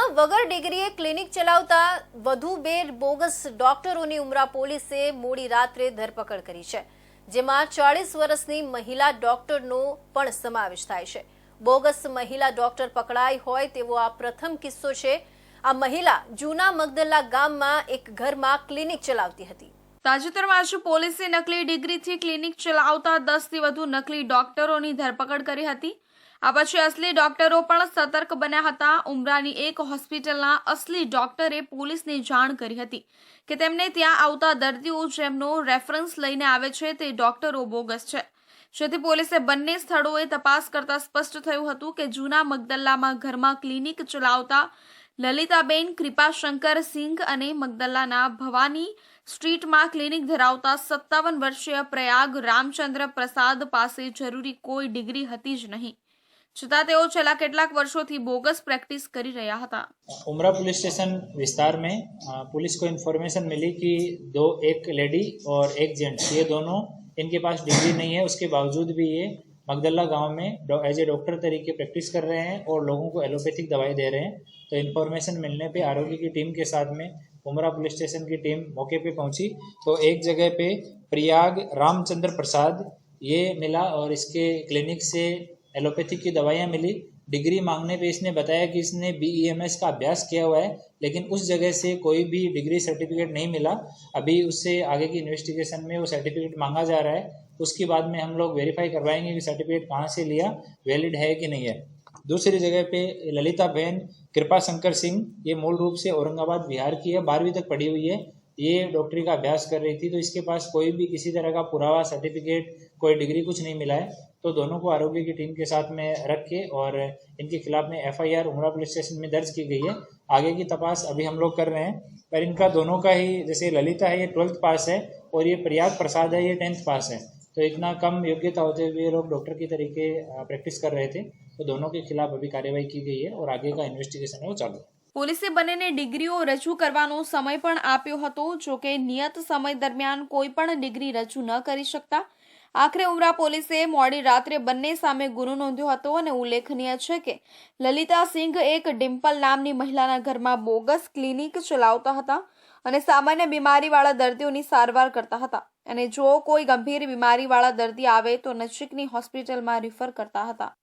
ઉમરામાં વગર ડિગ્રીએ ક્લિનિક ચલાવતા વધુ બે બોગસ ડોક્ટરોની ઉમરા પોલીસે મોડી રાત્રે ધરપકડ કરી છે, જેમાં 40 વર્ષની મહિલા ડોક્ટરનો પણ સમાવેશ થાય છે। બોગસ મહિલા ડોક્ટર પકડાઈ હોય તેવો આ પ્રથમ કિસ્સો છે। આ મહિલા જૂના મગદલ્લા ગામમાં એક ઘરમાં ક્લિનિક ચલાવતી હતી। તાજેતરમાં જ પોલીસે નકલી ડિગ્રીથી ક્લિનિક ચલાવતા 10થી વધુ નકલી ડોક્ટરોની ધરપકડ કરી હતી। આ પછી અસલી ડોક્ટરો પણ સતર્ક બન્યા હતા। ઉમરાની એક હોસ્પિટલના અસલી ડોક્ટરે પોલીસને જાણ કરી હતી કે તેમને ત્યાં આવતા દર્દીઓ જેમનો રેફરન્સ લઈને આવે છે તે ડોક્ટરો બોગસ છે, જેથી પોલીસે બંને સ્થળોએ તપાસ કરતા સ્પષ્ટ થયું હતું કે જૂના મગદલ્લામાં ઘરમાં ક્લિનિક ચલાવતા લલિતાબેન કૃપાશંકર સિંઘ અને મગદલ્લાના ભવાની સ્ટ્રીટમાં ક્લિનિક ધરાવતા 57 વર્ષીય પ્રયાગ રામચંદ્ર પ્રસાદ પાસે જરૂરી કોઈ ડિગ્રી હતી જ નહીં, छता तेओ छेल्ला કેટલાક વર્ષોથી બોગस प्रैक्टिस કરી રહ્યા હતા। उमरा पुलिस स्टेशन विस्तार में पुलिस को इन्फॉर्मेशन मिली कि एक लेडी और एक जेंट्स, ये दोनों इनके पास डिग्री नहीं है, उसके बावजूद भी ये मगदल्ला गांव में एज ए डॉक्टर तरीके प्रैक्टिस कर रहे हैं और लोगों को एलोपैथिक दवाई दे रहे हैं। तो इन्फॉर्मेशन मिलने पे आरोग्य की टीम के साथ में उमरा पुलिस स्टेशन की टीम मौके पे पहुंची तो एक जगह पे प्रयाग रामचंद्र प्रसाद ये मिला और इसके क्लिनिक से एलोपैथिक की दवाइयाँ मिली। डिग्री मांगने पे इसने बताया कि इसने BEMS का अभ्यास किया हुआ है, लेकिन उस जगह से कोई भी डिग्री सर्टिफिकेट नहीं मिला। अभी उससे आगे की इन्वेस्टिगेशन में वो सर्टिफिकेट मांगा जा रहा है, उसके बाद में हम लोग वेरीफाई करवाएंगे कि सर्टिफिकेट कहाँ से लिया, वैलिड है कि नहीं है। दूसरी जगह पे ललिता बहन कृपा शंकर सिंह, ये मूल रूप से औरंगाबाद बिहार की है, 12वीं तक पढ़ी हुई है, ये डॉक्टरी का अभ्यास कर रही थी, तो इसके पास कोई भी किसी तरह का पुरावा सर्टिफिकेट कोई डिग्री कुछ नहीं मिला है। तो दोनों को आरोग्य की टीम के साथ में रख के और इनके खिलाफ में FIR उमरा पुलिस स्टेशन में दर्ज की गई है। आगे की तपास अभी हम लोग कर रहे हैं, पर इनका दोनों का ही, जैसे ललिता है ये 12th पास है और ये प्रयाग प्रसाद है ये 10th पास है, तो इतना कम योग्यता होते हुए लोग डॉक्टर की तरीके प्रैक्टिस कर रहे थे। तो दोनों के खिलाफ अभी कार्यवाही की गई है और आगे का इन्वेस्टिगेशन है वो चालू है। પોલીસે બંનેને ડિગ્રીઓ રજૂ કરવાનો સમય પણ આપ્યો હતો, જો કે નિયત સમય દરમિયાન કોઈ પણ ડિગ્રી રજૂ ન કરી શકતા આખરે ઉમરા પોલીસે મોડી રાત્રે બંને સામે ગુનો નોંધ્યો હતો અને ઉલ્લેખનીય છે કે લલિતા સિંઘ એક ડિમ્પલ નામની મહિલાના ઘરમાં બોગસ ક્લિનિક ચલાવતા હતા અને સામાન્ય બીમારીવાળા દર્દીઓની સારવાર કરતા હતા અને જો કોઈ ગંભીર બીમારીવાળા દર્દી આવે તો નજીકની હોસ્પિટલમાં રિફર કરતા હતા।